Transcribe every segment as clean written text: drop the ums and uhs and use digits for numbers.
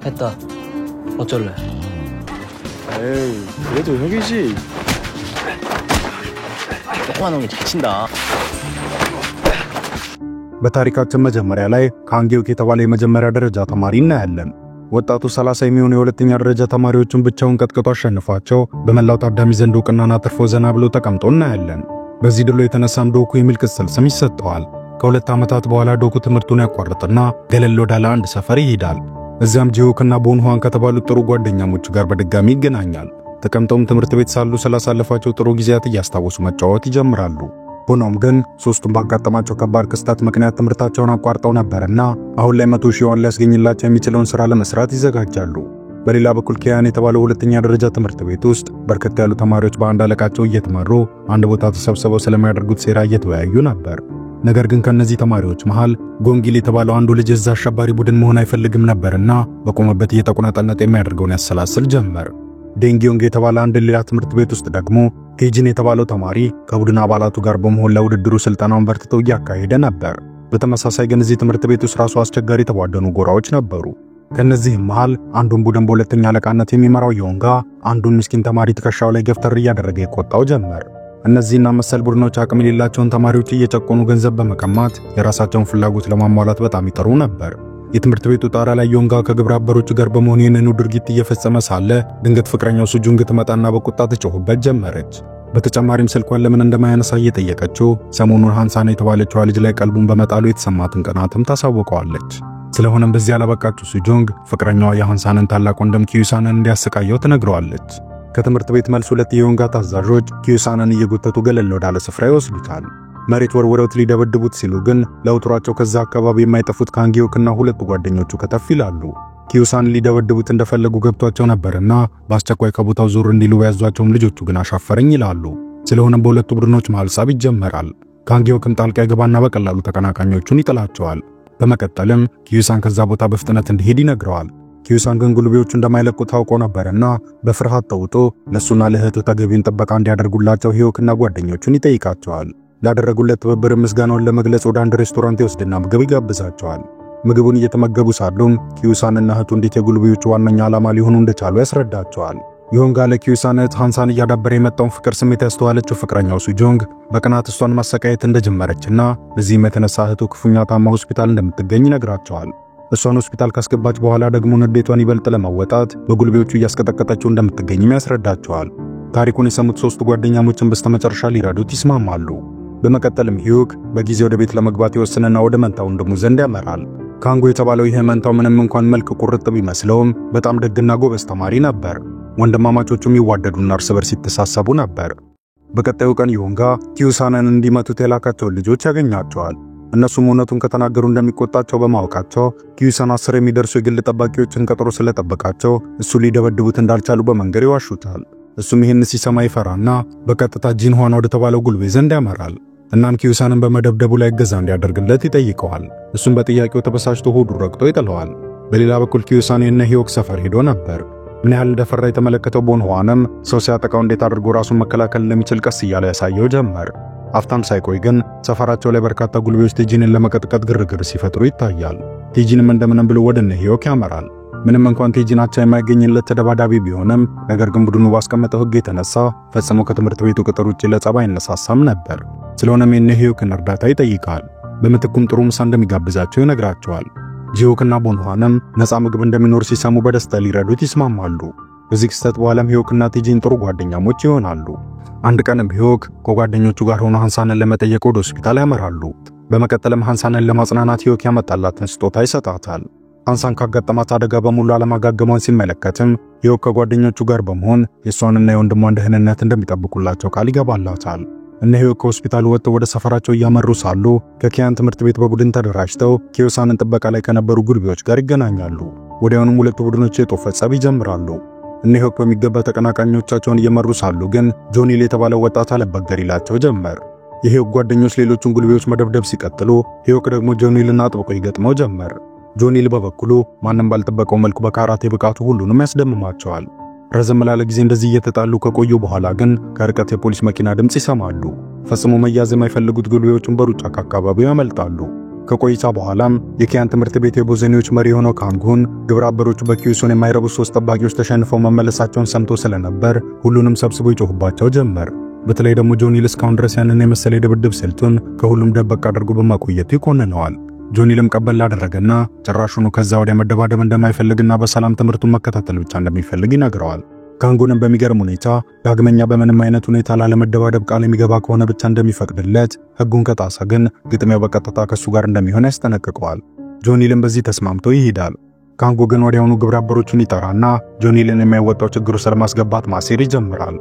했다. 어쩔래? 에이, 그래도 형이지. 조그만 놈이 잘 친다. በታሪካችን መጀመሪያ ላይ ካንጊዮክ የተባለ የመጀመሪያ ደረጃ ተማሪ እናያለን። ወጣቱ 30 የሚሆኑ የሁለተኛ ደረጃ ተማሪዎችን ብቻውን ቀጥቅጦ አሸንፏቸው በመላው ታዳሚ ዘንድ ዕውቅናን አትርፎ ዘና ብሎ ተቀምጦ እናያለን። በዚህ ድሉ የተነሳም ዶኩ የሚል ቅጽል ስም ይሰጠዋል። ከሁለት ዓመታት በኋላ ዶኩ ትምህርቱን ያቋርጥና ገለል ወዳለ አንድ ሰፈር ይሄዳል። እዚያም ጂሆክና ቦንሁዋን ከተባሉ ጥሩ ጓደኛሞች ጋር በድጋሚ ይገናኛል። ተቀምጠውም ትምህርት ቤት ሳሉ ስላሳለፋቸው ጥሩ ጊዜያት እያስታወሱ መጫወት ይጀምራሉ። ሆኖም ግን ሶስቱም ባጋጠማቸው ከባድ ክስተት ምክንያት ትምህርታቸውን አቋርጠው ነበርና አሁን ላይ 100,000 ዩዋን ሊያስገኝላቸው የሚችለውን ሥራ ለመስራት ይዘጋጃሉ። በሌላ በኩል ኪያን የተባለው ሁለተኛ ደረጃ ትምህርት ቤት ውስጥ በርከት ያሉ ተማሪዎች በአንድ አለቃቸው እየተመሩ አንድ ቦታ ተሰብስበው ስለሚያደርጉት ሴራ እየተወያዩ ነበር። ነገር ግን ከነዚህ ተማሪዎች መሃል ጎንጊል የተባለው አንዱ ልጅ እዛ አሸባሪ ቡድን መሆን አይፈልግም ነበርና በቆመበት እየተቆናጠነጠ የሚያደርገውን ያሰላስል ጀመር። ዴንጊዮንግ የተባለ አንድ ሌላ ትምህርት ቤት ውስጥ ደግሞ ቴጂን የተባለው ተማሪ ከቡድን አባላቱ ጋር በመሆን ለውድድሩ ስልጠናውን በርትተው እያካሄደ ነበር። በተመሳሳይ ግን እዚህ ትምህርት ቤት ውስጥ ራሱ አስቸጋሪ የተዋደኑ ጎራዎች ነበሩ። ከነዚህም መሃል አንዱን ቡድን በሁለተኛ አለቃነት የሚመራው ዮንጋ አንዱን ምስኪን ተማሪ ትከሻው ላይ ገፍተር እያደረገ ይቆጣው ጀመር። እነዚህና መሰል ቡድኖች አቅም የሌላቸውን ተማሪዎች እየጨቆኑ ገንዘብ በመቀማት የራሳቸውን ፍላጎት ለማሟላት በጣም ይጥሩ ነበር። የትምህርት ቤቱ ጣራ ላይ ዮንጋ ከግብረ አበሮቹ ጋር በመሆን ይህንኑ ድርጊት እየፈጸመ ሳለ ድንገት ፍቅረኛው ሱጁንግ ትመጣና በቁጣ ትጮህበት ጀመረች። በተጨማሪም ስልኳን ለምን እንደማያነሳ እየጠየቀችው ሰሞኑን ሃንሳን የተባለችው ልጅ ላይ ቀልቡን በመጣሉ የተሰማትን ቅናትም ታሳውቀዋለች። ስለሆነም በዚህ ያላበቃችው ሱጁንግ ፍቅረኛዋ የሃንሳንን ታላቅ ወንድም ኪዩሳንን እንዲያሰቃየው ትነግረዋለች። ከትምህርት ቤት መልስ ሁለት የዮንጋ ታዛዦች ኪዩሳንን እየጎተቱ ገለል ወዳለ ስፍራ ይወስዱታል። መሬት ወርውረውት ሊደበድቡት ሲሉ ግን ለውጥሯቸው ከዛ አካባቢ የማይጠፉት ካንጊዮክና ሁለቱ ጓደኞቹ ከተፍ ይላሉ። ኪዩሳን ሊደበድቡት እንደፈለጉ ገብቷቸው ነበርና በአስቸኳይ ከቦታው ዙር እንዲሉ ያዟቸውም ልጆቹ ግን አሻፈረኝ ይላሉ። ስለሆነም በሁለቱ ቡድኖች መሃል ጸብ ይጀመራል። ካንጊዮክም ጣልቃ ይገባና በቀላሉ ተቀናቃኞቹን ይጥላቸዋል። በመቀጠልም ኪዩሳን ከዛ ቦታ በፍጥነት እንዲሄድ ይነግረዋል። ኪዩሳን ግን ጉልቤዎቹ እንደማይለቁ ታውቆ ነበርና በፍርሃት ተውጦ ለሱና ለእህቱ ተገቢውን ጥበቃ እንዲያደርጉላቸው ሂዮክና ጓደኞቹን ይጠይቃቸዋል። ላደረጉለት ትብብር ምስጋናውን ለመግለጽ ወደ አንድ ሬስቶራንት ይወስድና ምግብ ይጋብዛቸዋል። ምግቡን እየተመገቡ ሳሉም ኪዩሳንና እህቱ እንዴት የጉልቤዎቹ ዋነኛ ዓላማ ሊሆኑ እንደቻሉ ያስረዳቸዋል። ዮንጋ ለኪዩሳን እህት ሃንሳን እያዳበረ የመጣውን ፍቅር ስሜት ያስተዋለችው ፍቅረኛው ሱጁንግ በቅናት እሷን ማሰቃየት እንደጀመረችና በዚህም የተነሳ እህቱ ክፉኛ ታማ ሆስፒታል እንደምትገኝ ይነግራቸዋል። እሷን ሆስፒታል ካስገባች በኋላ ደግሞ ንዴቷን ይበልጥ ለመወጣት በጉልቤዎቹ እያስቀጠቀጠችው እንደምትገኝም ያስረዳቸዋል። ታሪኩን የሰሙት ሶስቱ ጓደኛሞችን በስተመጨረሻ ሊረዱት ይስማማሉ። በመቀጠልም ሂዮክ በጊዜ ወደ ቤት ለመግባት ይወስንና ወደ መንታው ወንድሙ ዘንድ ያመራል። ካንጎ የተባለው ይሄ መንታው ምንም እንኳን መልክ ቁርጥ ቢመስለውም በጣም ደግና ጎበዝ ተማሪ ነበር። ወንድማማቾቹም ይዋደዱና እርስ በርስ ይተሳሰቡ ነበር። በቀጣዩ ቀን ዮንጋ ኪዩሳንን እንዲመቱት የላካቸውን ልጆች ያገኛቸዋል። እነሱም እውነቱን ከተናገሩ እንደሚቆጣቸው በማወቃቸው ኪዩሳን 10 የሚደርሱ የግል ጠባቂዎችን ቀጥሮ ስለጠበቃቸው እሱ ሊደበድቡት እንዳልቻሉ በመንገር ይዋሹታል። እሱም ይህን ሲሰማ ይፈራና በቀጥታ ጂንሁዋን ወደ ተባለው ጉልቤ ዘንድ ያመራል። እናም ኪዩሳንን በመደብደቡ ላይ እገዛ እንዲያደርግለት ይጠይቀዋል። እሱም በጥያቄው ተበሳጭቶ ሆዱ ረግጦ ይጥለዋል። በሌላ በኩል ኪዩሳን የነ ሂዮክ ሰፈር ሄዶ ነበር። ምን ያህል እንደፈራ የተመለከተው ቦንሁዋንም ሰው ሲያጠቃው እንዴት አድርጎ ራሱን መከላከል እንደሚችል ቀስ እያለ ያሳየው ጀመር። አፍታም ሳይቆይ ግን ሰፈራቸው ላይ በርካታ ጉልቤዎች ቴጂንን ለመቀጥቀጥ ግርግር ሲፈጥሩ ይታያል። ቴጂንም እንደምንም ብሎ ወደ እነ ሂዮክ ያመራል። ምንም እንኳን ቴጂን አቻ የማይገኝለት ተደባዳቢ ቢሆንም ነገር ግን ቡድኑ ባስቀመጠው ሕግ የተነሳ ፈጽሞ ከትምህርት ቤቱ ቅጥር ውጪ ለጸብ አይነሳሳም ነበር። ስለሆነም የነ ሂዮክን እርዳታ ይጠይቃል። በምትኩም ጥሩ ምሳ እንደሚጋብዛቸው ይነግራቸዋል። ጂሆክና ቦንሁዋንም ነፃ ምግብ እንደሚኖር ሲሰሙ በደስታ ሊረዱት ይስማማሉ። በዚህ ክስተት በኋላም ሂዮክና ቴጂን ጥሩ ጓደኛሞች ይሆናሉ። አንድ ቀንም ሂዮክ ከጓደኞቹ ጋር ሆኖ ሃንሳንን ለመጠየቅ ወደ ሆስፒታል ያመራሉ። በመቀጠልም ሃንሳንን ለማጽናናት ሂዮክ ያመጣላትን ስጦታ ይሰጣታል። ሃንሳን ካጋጠማት አደጋ በሙሉ አለማጋገሟን ሲመለከትም ሂዮክ ከጓደኞቹ ጋር በመሆን የሷንና የወንድሟን ደህንነት እንደሚጠብቁላቸው ቃል ይገባላታል። እነ ሂዮክ ከሆስፒታሉ ወጥተው ወደ ሰፈራቸው እያመሩ ሳሉ ከኪያን ትምህርት ቤት በቡድን ተደራጅተው ኪዩሳንን ጥበቃ ላይ ከነበሩ ጉልቤዎች ጋር ይገናኛሉ። ወዲያውኑም ሁለቱ ቡድኖች የጦፈ ጸብ ይጀምራሉ። እነ ሂዮክ በሚገባ ተቀናቃኞቻቸውን እየመሩ ሳሉ ግን ጆኒል የተባለው ወጣት አለበገር ይላቸው ጀመር። የሂዮክ ጓደኞች ሌሎቹን ጉልቤዎች መደብደብ ሲቀጥሉ ሂዮክ ደግሞ ጆኒልን አጥብቆ ይገጥመው ጀመር። ጆኒል በበኩሉ ማንም ባልጠበቀው መልኩ በካራቴ ብቃቱ ሁሉንም ያስደምማቸዋል። ረዘም ላለ ጊዜ እንደዚህ እየተጣሉ ከቆዩ በኋላ ግን ከርቀት የፖሊስ መኪና ድምጽ ይሰማሉ። ፈጽሞ መያዝ የማይፈልጉት ጉልቤዎቹን በሩጫ ከአካባቢው ያመልጣሉ። ከቆይታ በኋላም የኪያን ትምህርት ቤት የቦዘኔዎች መሪ የሆነው ካንጉን ግብረ አበሮቹ በኪዩሱን የማይረቡ 3 ጠባቂዎች ተሸንፈው መመለሳቸውን ሰምቶ ስለነበር ሁሉንም ሰብስቦ ይጮህባቸው ጀመር። በተለይ ደግሞ ጆኒል እስካሁን ድረስ ያንን የመሰለ የድብድብ ስልቱን ከሁሉም ደበቅ አድርጎ በማቆየቱ ይኮንነዋል። ጆኒልም ቀበል አደረገና ጭራሹኑ ከዛ ወዲያ መደባደብ እንደማይፈልግና በሰላም ትምህርቱን መከታተል ብቻ እንደሚፈልግ ይነግረዋል። ካንጉንም በሚገርም ሁኔታ ዳግመኛ በምንም አይነት ሁኔታ ላለመደባደብ ቃል የሚገባ ከሆነ ብቻ እንደሚፈቅድለት፣ ሕጉን ከጣሰ ግን ግጥሚያው በቀጥታ ከሱ ጋር እንደሚሆን ያስጠነቅቀዋል። ጆኒልም በዚህ ተስማምቶ ይሄዳል። ካንጉ ግን ወዲያውኑ ግብረ አበሮቹን ይጠራና ጆኒልን የሚያወጣው ችግር ውስጥ ለማስገባት ማሴር ይጀምራል።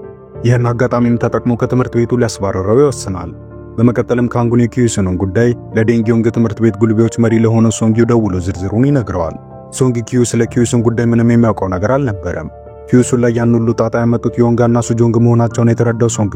ይህን አጋጣሚም ተጠቅሞ ከትምህርት ቤቱ ሊያስባረረው ይወስናል። በመቀጠልም ካንጉን የኪዩሱንን ጉዳይ ለዴንጊዮንግ ትምህርት ቤት ጉልቤዎች መሪ ለሆነው ሶንጊው ደውሎ ዝርዝሩን ይነግረዋል። ሶንጊ ስለ ኪዩሱን ጉዳይ ምንም የሚያውቀው ነገር አልነበረም። ኪዩሱን ላይ ያን ሁሉ ጣጣ ያመጡት ዮንጋና ሱጆንግ መሆናቸውን የተረዳው ሶንጊ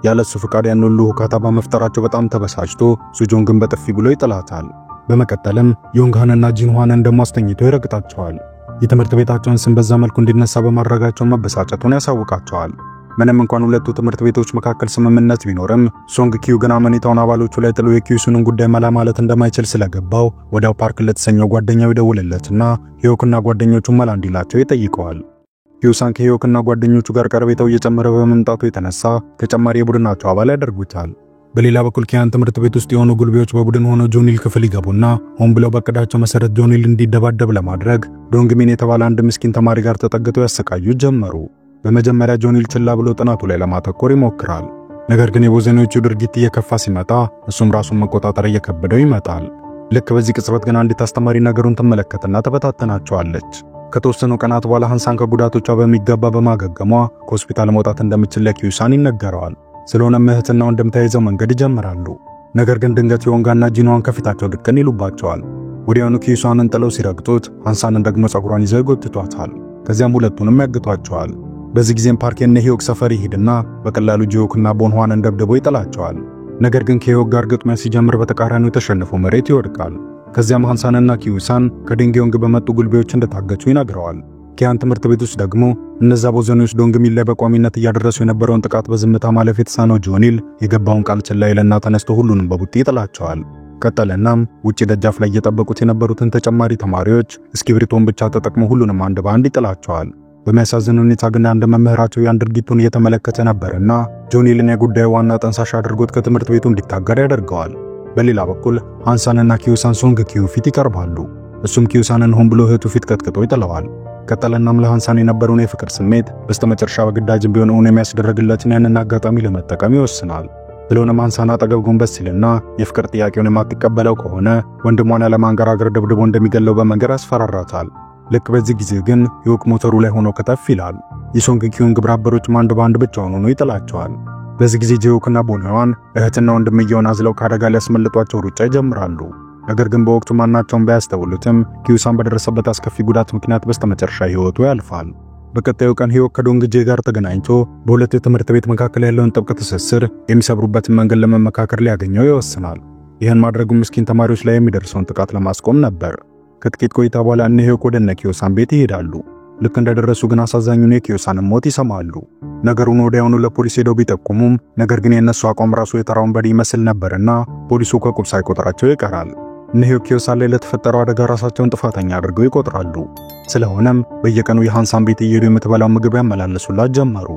ያለሱ ፍቃድ ያን ሁሉ ሁካታ በመፍጠራቸው በጣም ተበሳጭቶ ሱጆንግን በጥፊ ብሎ ይጥላታል። በመቀጠልም ዮንጋንና ጂንዋንን ደግሞ አስተኝቶ ይረግጣቸዋል። የትምህርት ቤታቸውን ስም በዛ መልኩ እንዲነሳ በማድረጋቸው መበሳጨቱን ያሳውቃቸዋል። ምንም እንኳን ሁለቱ ትምህርት ቤቶች መካከል ስምምነት ቢኖርም ሶንጊ ግን አመኔታውን አባሎቹ ላይ ጥሎ የኪዩሱንን ጉዳይ መላ ማለት እንደማይችል ስለገባው ወዲያው ፓርክ ለተሰኘው ጓደኛው ይደውልለትና ሂዮክና ጓደኞቹን መላ እንዲላቸው ይጠይቀዋል። ኪዩሳን ከሂዮክና ጓደኞቹ ጋር ቀረቤታው እየጨመረ በመምጣቱ የተነሳ ተጨማሪ የቡድናቸው አባል ያደርጉታል። በሌላ በኩል ኪያን ትምህርት ቤት ውስጥ የሆኑ ጉልቤዎች በቡድን ሆነው ጆኒል ክፍል ይገቡና ሆን ብለው በቀዳቸው መሰረት ጆኒል እንዲደባደብ ለማድረግ ዶንግሚን የተባለ አንድ ምስኪን ተማሪ ጋር ተጠግተው ያሰቃዩት ጀመሩ። በመጀመሪያ ጆኒል ችላ ብሎ ጥናቱ ላይ ለማተኮር ይሞክራል። ነገር ግን የቦዘኔዎቹ ድርጊት እየከፋ ሲመጣ እሱም ራሱን መቆጣጠር እየከበደው ይመጣል። ልክ በዚህ ቅጽበት ግን አንዲት አስተማሪ ነገሩን ትመለከትና ተበታተናቸዋለች። ከተወሰኑ ቀናት በኋላ ሃንሳን ከጉዳቶቿ በሚገባ በማገገሟ ከሆስፒታል መውጣት እንደምትችል ለኪዩሳን ይነገረዋል። ስለሆነም እህትና ወንድም ተያይዘው መንገድ ይጀምራሉ። ነገር ግን ድንገት ዮንጋና ጂንዋን ከፊታቸው ድቅን ይሉባቸዋል። ወዲያውኑ ኪዩሳንን ጥለው ሲረግጡት ሃንሳንን ደግሞ ጸጉሯን ይዘው ይጎትቷታል። ከዚያም ሁለቱንም ያግቷቸዋል። በዚህ ጊዜም ፓርክ የነ ሂዮክ ሰፈር ይሄድና በቀላሉ ጂዮክና ቦንዋንን ደብድቦ ይጥላቸዋል። ነገር ግን ከሂዮክ ጋር ግጥሚያ ሲጀምር በተቃራኒው የተሸነፈ መሬት ይወድቃል። ከዚያም ሃንሳንና ኪዩሳን ከዴንጊዮንግ በመጡ ጉልቤዎች እንደታገቹ ይነግረዋል። ኪያን ትምህርት ቤት ውስጥ ደግሞ እነዛ ቦዘኔዎች ዶንግሚን ላይ በቋሚነት እያደረሱ የነበረውን ጥቃት በዝምታ ማለፍ የተሳነው ጆኒል የገባውን ቃል ችላ ይልና ተነስቶ ሁሉንም በቡጢ ይጥላቸዋል። ቀጠለናም ውጪ ደጃፍ ላይ እየጠበቁት የነበሩትን ተጨማሪ ተማሪዎች እስክሪብቶን ብቻ ተጠቅሞ ሁሉንም አንድ በአንድ ይጥላቸዋል። በሚያሳዝን ሁኔታ ግን አንድ መምህራቸው ያን ድርጊቱን እየተመለከተ ነበርና ጆኒልን የጉዳዩ ዋና ጠንሳሽ አድርጎት ከትምህርት ቤቱ እንዲታገር ያደርገዋል። በሌላ በኩል ሃንሳንና ኪዩሳን ሶንጊ ፊት ይቀርባሉ። እሱም ኪዩሳንን ሆን ብሎ እህቱ ፊት ቀጥቅጦ ይጥለዋል። ቀጠለናም ለሃንሳን የነበረውን የፍቅር ስሜት በስተመጨረሻ በግዳጅም ቢሆን እውን የሚያስደረግለትን ያንን አጋጣሚ ለመጠቀም ይወስናል። ስለሆነም ሃንሳን አጠገብ ጎንበስ ሲልና የፍቅር ጥያቄውን የማትቀበለው ከሆነ ወንድሟን ያለማንገራገር ደብድቦ እንደሚገለው በመንገር ያስፈራራታል። ልክ በዚህ ጊዜ ግን ሂዮክ ሞተሩ ላይ ሆኖ ከተፍ ይላል። የሶንጊን ግብረ አበሮችም አንድ በአንድ ብቻውን ሆኖ ይጥላቸዋል። በዚህ ጊዜ ጂዮክና ቦንዋን እህትና ወንድምየውን አዝለው ከአደጋ ሊያስመልጧቸው ሩጫ ይጀምራሉ። ነገር ግን በወቅቱ ማናቸውን ባያስተውሉትም ኪዩሳን በደረሰበት አስከፊ ጉዳት ምክንያት በስተመጨረሻ ህይወቱ ያልፋል። በቀጣዩ ቀን ሂዮክ ከዶንግጄ ጋር ተገናኝቶ በሁለቱ የትምህርት ቤት መካከል ያለውን ጥብቅ ትስስር የሚሰብሩበትን መንገድ ለመመካከር ሊያገኘው ይወስናል። ይህን ማድረጉ ምስኪን ተማሪዎች ላይ የሚደርሰውን ጥቃት ለማስቆም ነበር። ከጥቂት ቆይታ በኋላ እነ ሂዮክ ወደ ኪዩሳን ቤት ይሄዳሉ። ልክ እንደደረሱ ግን አሳዛኙን የኪዩሳንን ሞት ይሰማሉ። ነገሩን ወዲያውኑ ለፖሊስ ሄደው ቢጠቁሙም ነገር ግን የነሱ አቋም ራሱ የተራውን በዲ ይመስል ነበርና ፖሊሱ ከቁብ ሳይቆጥራቸው ይቀራል። እነ ሂዮክ ኪዩሳን ላይ ለተፈጠረው አደጋ ራሳቸውን ጥፋተኛ አድርገው ይቆጥራሉ። ስለሆነም በየቀኑ የሃንሳን ቤት እየሄዱ የምትበላው ምግብ ያመላለሱላት ጀመሩ።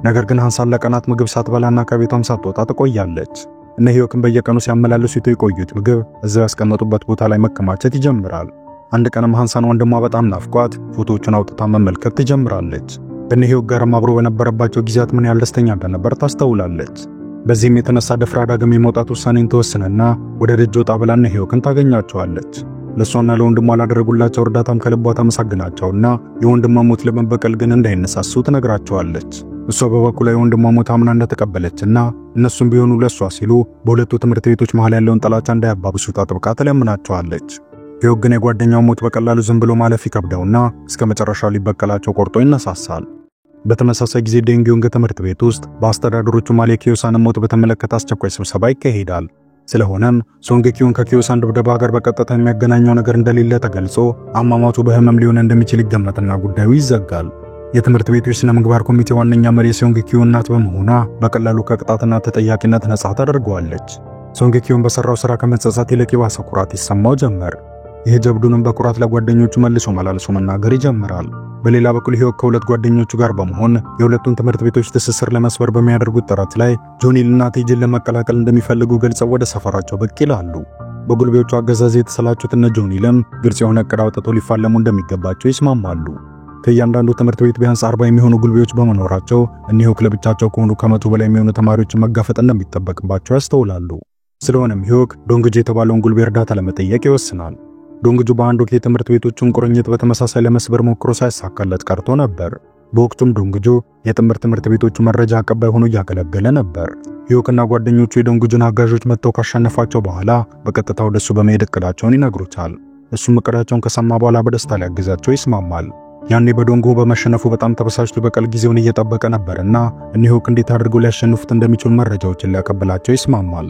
ነገር ግን ሃንሳን ለቀናት ምግብ ሳትበላና ከቤቷም ሳትወጣ ትቆያለች። እነ ሂዮክን በየቀኑ ሲያመላልሱት የቆዩት ምግብ እዛው ያስቀመጡበት ቦታ ላይ መከማቸት ይጀምራል። አንድ ቀንም ሃንሳን ወንድሟ በጣም ናፍቋት ፎቶዎችን አውጥታ መመልከት ትጀምራለች። ከነ ሂዮክ ጋርም አብሮ በነበረባቸው ጊዜያት ምን ያህል ደስተኛ እንደነበር ታስተውላለች። በዚህም የተነሳ ደፍራ ዳግም የመውጣት ውሳኔን ተወስነና ወደ ደጅ ወጣ ብላ እነ ሂዮክን ታገኛቸዋለች። ለሷና ለወንድሟ ላደረጉላቸው እርዳታም ከልቧ ተመሰግናቸውና የወንድሟ ሞት ለመበቀል ግን እንዳይነሳሱ ትነግራቸዋለች። እሷ በበኩሏ የወንድሟ ሞት አምና እንደተቀበለችና እነሱም ቢሆኑ ለሷ ሲሉ በሁለቱ ትምህርት ቤቶች መሃል ያለውን ጥላቻ እንዳያባብሱት አጥብቃ ትለምናቸዋለች። ሂዮክ ግን የጓደኛው ሞት በቀላሉ ዝም ብሎ ማለፍ ይከብደውና እስከ መጨረሻው ሊበቀላቸው ቆርጦ ይነሳሳል። በተመሳሳይ ጊዜ ዴንጊዮንግ ትምህርት ቤት ውስጥ በአስተዳደሮቹ መሃል የኪዩሳንን ሞት በተመለከተ አስቸኳይ ስብሰባ ይካሄዳል። ስለሆነም ሶንጊን ከኪዩሳን ድብደባ ጋር በቀጥታ የሚያገናኘው ነገር እንደሌለ ተገልጾ አሟሟቱ በህመም ሊሆን እንደሚችል ይገመትና ጉዳዩ ይዘጋል። የትምህርት ቤቱ የሥነ ምግባር ኮሚቴ ዋነኛ መሪ ሶንጊ እናት በመሆኗ በቀላሉ ከቅጣትና ተጠያቂነት ነጻ ታደርገዋለች። ሶንግኪውን በሰራው ስራ ከመጸጸት ይልቅ የባሰ ኩራት ይሰማው ጀመር። ይህ ጀብዱንም በኩራት ለጓደኞቹ መልሶ መላልሶ መናገር ይጀምራል። በሌላ በኩል ሂዮክ ከሁለት ጓደኞቹ ጋር በመሆን የሁለቱን ትምህርት ቤቶች ትስስር ለመስበር በሚያደርጉት ጥረት ላይ ጆኒልና ቴጂን ለመቀላቀል እንደሚፈልጉ ገልጸው ወደ ሰፈራቸው ብቅ ይላሉ። በጉልቤዎቹ አገዛዝ የተሰላቹት እነ ጆኒልም ግልጽ የሆነ ዕቅድ አውጥተው ሊፋለሙ እንደሚገባቸው ይስማማሉ። ከእያንዳንዱ ትምህርት ቤት ቢያንስ 40 የሚሆኑ ጉልቤዎች በመኖራቸው ሂዮክ ለብቻቸው ከሆኑ ከመቶ በላይ የሚሆኑ ተማሪዎችን መጋፈጥ እንደሚጠበቅባቸው ያስተውላሉ። ስለሆነም ሂዮክ ዶንግጁ የተባለውን ጉልቤ እርዳታ ለመጠየቅ ይወስናል። ዶንግጁ በአንድ ወቅት የትምህርት ቤቶቹን ቁርኝት በተመሳሳይ ለመስበር ሞክሮ ሳይሳካለት ቀርቶ ነበር። በወቅቱም ዶንግጁ የጥምር ትምህርት ቤቶቹ መረጃ አቀባይ ሆኖ እያገለገለ ነበር። ሂዮክና ጓደኞቹ የዶንግጁን አጋዦች መጥተው ካሸነፋቸው በኋላ በቀጥታ ወደሱ በመሄድ እቅዳቸውን ይነግሩታል። እሱም እቅዳቸውን ከሰማ በኋላ በደስታ ሊያግዛቸው ይስማማል። ያኔ በዶንጉ በመሸነፉ በጣም ተበሳጭቶ በቀል ጊዜውን እየጠበቀ ነበርና ሂዮክ እንዴት አድርገው ሊያሸንፉት እንደሚችሉ መረጃዎችን ሊያቀብላቸው ይስማማል።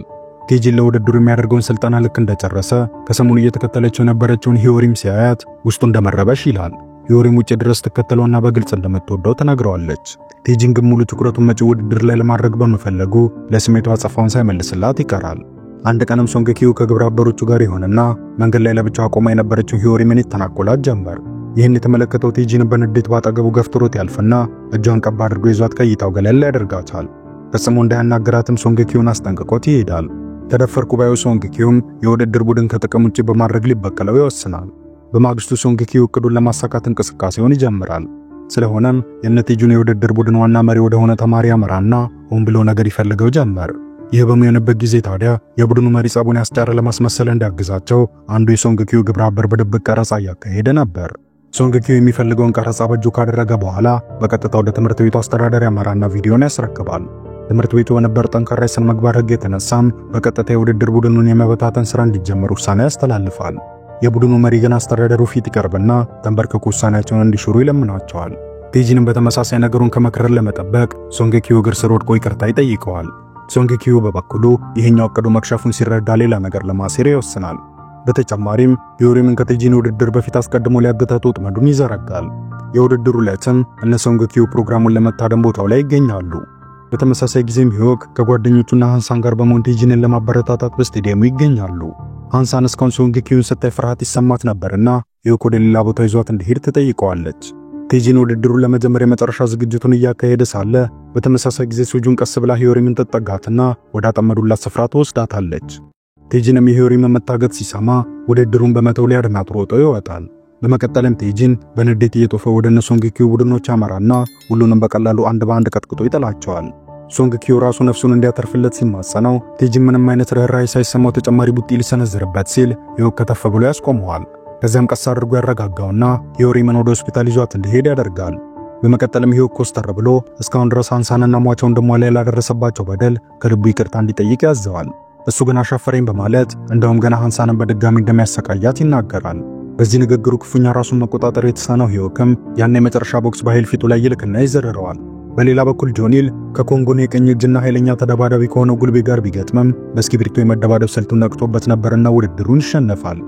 ቴጂን ለውድድሩ የሚያደርገውን ስልጠና ልክ እንደጨረሰ ከሰሞኑ እየተከተለችው የነበረችውን ሂዮሪም ሲያያት ውስጡ እንደመረበሽ ይላል። ሂዮሪም ውጭ ድረስ ተከተለውና በግልጽ እንደምትወደው ተናግረዋለች። ቴጂን ግን ሙሉ ትኩረቱን መጪው ውድድር ላይ ለማድረግ በመፈለጉ ለስሜቷ አጸፋውን ሳይመልስላት ይቀራል። አንድ ቀንም ሶንግኪው ከግብረ አበሮቹ ጋር ይሆንና መንገድ ላይ ለብቻዋ ቆማ የነበረችው ሂዮሪምን ይተናኮላት ጀመር። ይህን የተመለከተው ቴጂን በንዴት ባጠገቡ ገፍትሮት ያልፍና እጇን ቀባ አድርጎ ይዟት ከእይታው ገለል ያደርጋታል። ፈጽሞ እንዳያናገራትም ሶንግኪውን አስጠንቅቆት ይሄዳል። ተደፈርኩ ባዩ ሶንግኪውም የውድድር ቡድን ከጥቅም ውጪ በማድረግ ሊበቀለው ይወስናል። በማግስቱ ሶንግኪው እቅዱን ለማሳካት እንቅስቃሴውን ይጀምራል። ስለሆነም የነቴጁን የውድድር ቡድን ዋና መሪ ወደ ሆነ ተማሪ ያመራና ሆን ብሎ ነገር ይፈልገው ጀመር። ይህ በሚሆንበት ጊዜ ታዲያ የቡድኑ መሪ ጸቡን ያስጫረ ለማስመሰል እንዲያግዛቸው አንዱ የሶንግኪው ግብረ አበር በድብቅ ቀረጻ እያካሄደ ነበር። ሶንግኪው የሚፈልገውን ቀረጻ በእጁ ካደረገ በኋላ በቀጥታ ወደ ትምህርት ቤቱ አስተዳዳሪ ያመራና ቪዲዮን ያስረክባል። ትምህርት ቤቱ በነበር ጠንካራ የሥነ ምግባር ሕግ የተነሳም በቀጥታ የውድድር ቡድኑን የመበታተን ሥራ እንዲጀምር ውሳኔ ያስተላልፋል። የቡድኑ መሪ ግን አስተዳደሩ ፊት ይቀርብና ተንበርክኮ ውሳኔያቸውን እንዲሽሩ ይለምናቸዋል። ቴጂንም በተመሳሳይ ነገሩን ከመክረር ለመጠበቅ ሶንግኪው እግር ስር ወድቆ ይቅርታ ይጠይቀዋል። ሶንግኪው በበኩሉ ይሄኛው ዕቅዱ መክሸፉን ሲረዳ ሌላ ነገር ለማሴር ይወስናል። በተጨማሪም ሂዮሪምን ከቴጂን ውድድር በፊት አስቀድሞ ሊያገታት ወጥመዱን ይዘረጋል። የውድድሩ ዕለትም እነ ሶንግኪው ፕሮግራሙን ለመታደም ቦታው ላይ ይገኛሉ። በተመሳሳይ ጊዜም ሂዮክ ከጓደኞቹና ሃንሳን ጋር በመሆን ቴጂንን ለማበረታታት በስቴዲየሙ ይገኛሉ። ሃንሳን እስካሁን ሶንግኪውን ስታይ ፍርሃት ይሰማት ነበርና ሂዮክ ወደ ሌላ ቦታ ይዟት እንዲሄድ ትጠይቀዋለች። ቴጂን ውድድሩን ለመጀመር የመጨረሻ ዝግጅቱን እያካሄደ ሳለ በተመሳሳይ ጊዜ ሱጁን ቀስ ብላ ሂዮሪምን ትጠጋትና ወደ አጠመዱላት ስፍራ ትወስዳታለች። ቴጂንም የሂዮሪምን መታገት ሲሰማ ውድድሩን በመተው ሊያድናት ሮጦ ይወጣል። በመቀጠልም ቴጂን በንዴት እየጦፈ ወደ ሶንግኪው ቡድኖች ያመራና ሁሉንም በቀላሉ አንድ በአንድ ቀጥቅጦ ይጥላቸዋል። ሶንግኪው ራሱ ነፍሱን እንዲያተርፍለት ሲማጸነው ቴጂን ምንም አይነት ርህራሄ ሳይሰማው ተጨማሪ ቡጢ ሊሰነዝርበት ሲል ሂዮክ ከተፍ ብሎ ያስቆመዋል። ከዚያም ቀስ አድርጎ ያረጋጋውና ሂዮሪምን ወደ ሆስፒታል ይዟት እንዲሄድ ያደርጋል። በመቀጠልም ሂዮክ ኮስተር ብሎ እስካሁን ድረስ ሃንሳንና ሟቸው ወንድሟ ላይ ላደረሰባቸው በደል ከልቡ ይቅርታ እንዲጠይቅ ያዘዋል። እሱ ግን አሻፈረኝ በማለት እንደውም ገና ሃንሳንን በድጋሚ እንደሚያሰቃያት ይናገራል። በዚህ ንግግሩ ክፉኛ ራሱን መቆጣጠር የተሳነው ሂዮክም ያን የመጨረሻ ቦክስ በኃይል ፊቱ ላይ ይልክና ይዘረረዋል። በሌላ በኩል ጆኒል ከኮንጎን የቀኝ እጅና ኃይለኛ ተደባዳቢ ከሆነው ጉልቤ ጋር ቢገጥምም በእስክሪብቶ የመደባደብ ስልቱን ነቅቶበት ነበርና ውድድሩን ይሸነፋል።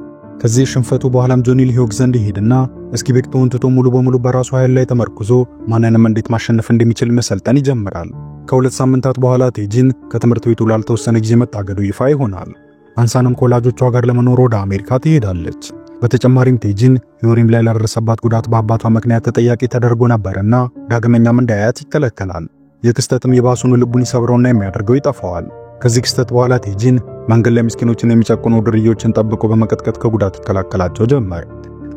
ከዚህ ሽንፈቱ በኋላም ጆኒል ሂዮክ ዘንድ ይሄድና እስክሪብቶውን ትቶ ሙሉ በሙሉ በራሱ ኃይል ላይ ተመርኩዞ ማንንም እንዴት ማሸነፍ እንደሚችል መሰልጠን ይጀምራል። ከሁለት ሳምንታት በኋላ ቴጂን ከትምህርት ቤቱ ላልተወሰነ ጊዜ መታገዱ ይፋ ይሆናል። ሃንሳንም ከወላጆቿ ጋር ለመኖር ወደ አሜሪካ ትሄዳለች። በተጨማሪም ቴጂን ሂዮሪም ላይ ላደረሰባት ጉዳት በአባቷ ምክንያት ተጠያቂ ተደርጎ ነበርና ዳግመኛም እንዳያት ይከለከላል። የክስተትም የባሱን ልቡን ይሰብረውና የሚያደርገው ይጠፋዋል። ከዚህ ክስተት በኋላ ቴጂን መንገድ ላይ ምስኪኖችን የሚጨቁኑ ድርዮችን ጠብቆ በመቀጥቀጥ ከጉዳት ይከላከላቸው ጀመር።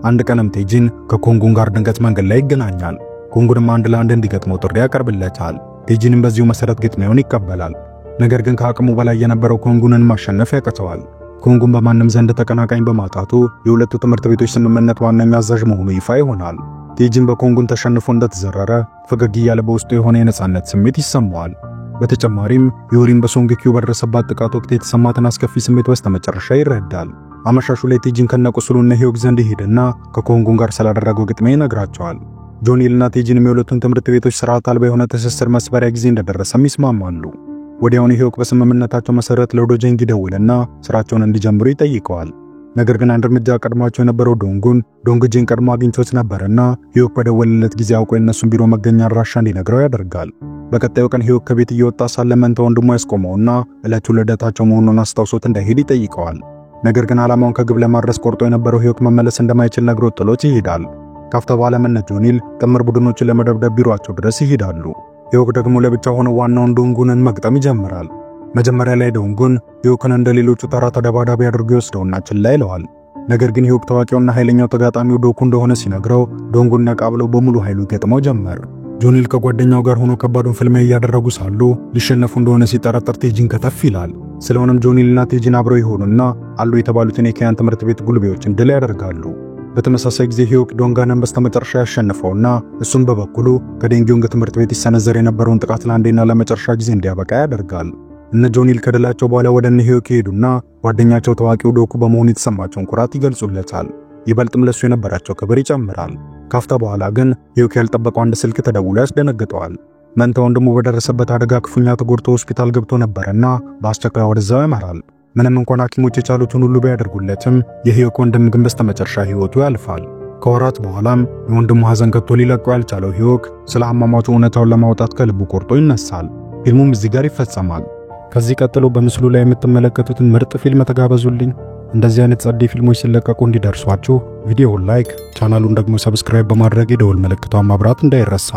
አንድ ቀንም ቴጂን ከኮንጉን ጋር ድንገት መንገድ ላይ ይገናኛል። ኮንጉንም አንድ ለአንድ እንዲገጥመው ጥሪ ያቀርብለታል። ቴጂንም በዚሁ መሰረት ግጥሚያውን ይቀበላል። ነገር ግን ከአቅሙ በላይ የነበረው ኮንጉንን ማሸነፍ ያቅተዋል። ኮንጉን በማንም ዘንድ ተቀናቃኝ በማጣቱ የሁለቱ ትምህርት ቤቶች ስምምነት ዋና አዛዥ መሆኑ ይፋ ይሆናል። ቴጂን በኮንጉን ተሸንፎ እንደተዘረረ ፈገግ እያለ በውስጡ የሆነ የነጻነት ስሜት ይሰማዋል። በተጨማሪም ሂዮሪም በሶንግኪው በደረሰባት ጥቃት ወቅት የተሰማትን አስከፊ ስሜት በስተመጨረሻ ይረዳል። አመሻሹ ላይ ቴጂን ከነቁስሉ ሂዮክ ዘንድ ይሄድና ከኮንጉን ጋር ስላደረገው ግጥሚያ ይነግራቸዋል። ጆኒልና ቴጂንም የሁለቱን ትምህርት ቤቶች ስርዓት አልባ የሆነ ትስስር መስበሪያ ጊዜ እንደደረሰም ይስማማሉ። ወዲያውኑ ሂዮክ በስምምነታቸው መሰረት ለዶጀንግ ይደውልና ስራቸውን እንዲጀምሩ ይጠይቀዋል። ነገር ግን አንድ እርምጃ ቀድሟቸው የነበረው ዶንግጂን ቀድሞ አግኝቶት ነበርና ሂዩክ በደወለለት ጊዜ አውቆ የነሱን ቢሮ መገኛ አድራሻ እንዲነግረው ያደርጋል። በቀጣዩ ቀን ሂዩክ ከቤት እየወጣ ሳለ መንታ ወንድሙ ያስቆመውና ዕለቱ ልደታቸው መሆኑን አስታውሶት እንዳይሄድ ይጠይቀዋል። ነገር ግን ዓላማውን ከግብ ለማድረስ ቆርጦ የነበረው ሂዩክ መመለስ እንደማይችል ነግሮት ጥሎት ይሄዳል። ካፍታ በኋላ እነ ጆኒል ጥምር ቡድኖችን ለመደብደብ ቢሮአቸው ድረስ ይሄዳሉ። ሂዩክ ደግሞ ለብቻ ሆኖ ዋናውን ዶንጉንን መግጠም ይጀምራል። መጀመሪያ ላይ ዶንጉን ሂዩክን እንደሌሎቹ ተራ ተደባዳቢ አድርጎ ይወስደውና ችላ ይለዋል። ነገር ግን ሂዩክ ታዋቂውና ኃይለኛው ተጋጣሚው ዶኩ እንደሆነ ሲነግረው ዶንጉን ነቃ ብለው በሙሉ ኃይሉ ገጥመው ጀመር። ጆኒል ከጓደኛው ጋር ሆኖ ከባዱን ፍልሚያ እያደረጉ ሳሉ ሊሸነፉ እንደሆነ ሲጠረጠር ቴጂን ከተፍ ይላል። ስለሆነም ጆኒልና ቴጂን አብረው ይሆኑና አሉ የተባሉትን የካያን ትምህርት ቤት ጉልቤዎችን ድል ያደርጋሉ። በተመሳሳይ ጊዜ ሂዩክ ዶንጋንን በስተመጨረሻ ያሸነፈውና እሱም በበኩሉ ከዴንጊዮንግ ትምህርት ቤት ይሰነዘር የነበረውን ጥቃት ለአንዴና ለመጨረሻ ጊዜ እንዲያበቃ ያደርጋል። እነ ጆኒል ከድላቸው በኋላ ወደ እነ ሂዩክ ይሄዱና ጓደኛቸው ታዋቂው ዶኩ በመሆኑ የተሰማቸውን ኩራት ይገልጹለታል። ይበልጥም ለሱ የነበራቸው ክብር ይጨምራል። ካፍታ በኋላ ግን ሂዩክ ያልጠበቀው አንድ ስልክ ተደውሎ ያስደነግጠዋል። መንታ ወንድሙ በደረሰበት አደጋ ክፉኛ ተጎድቶ ሆስፒታል ገብቶ ነበርና በአስቸኳይ ወደዛው ያመራል። ምንም እንኳን ሐኪሞች የቻሉትን ሁሉ ቢያደርጉለትም የሂዩክ ወንድም ግን በስተመጨረሻ ህይወቱ ያልፋል። ከወራት በኋላም የወንድሙ ሐዘን ከቶ ሊለቀው ያልቻለው ሂዩክ ስለ አሟሟቱ እውነታውን ለማውጣት ከልቡ ቆርጦ ይነሳል። ፊልሙም እዚህ ጋር ይፈጸማል። ከዚህ ቀጥሎ በምስሉ ላይ የምትመለከቱትን ምርጥ ፊልም ተጋበዙልኝ። እንደዚህ አይነት ጸዴ ፊልሞች ሲለቀቁ እንዲደርሷችሁ ቪዲዮውን ላይክ፣ ቻናሉን ደግሞ ሰብስክራይብ በማድረግ የደወል ምልክቷን ማብራት እንዳይረሳ።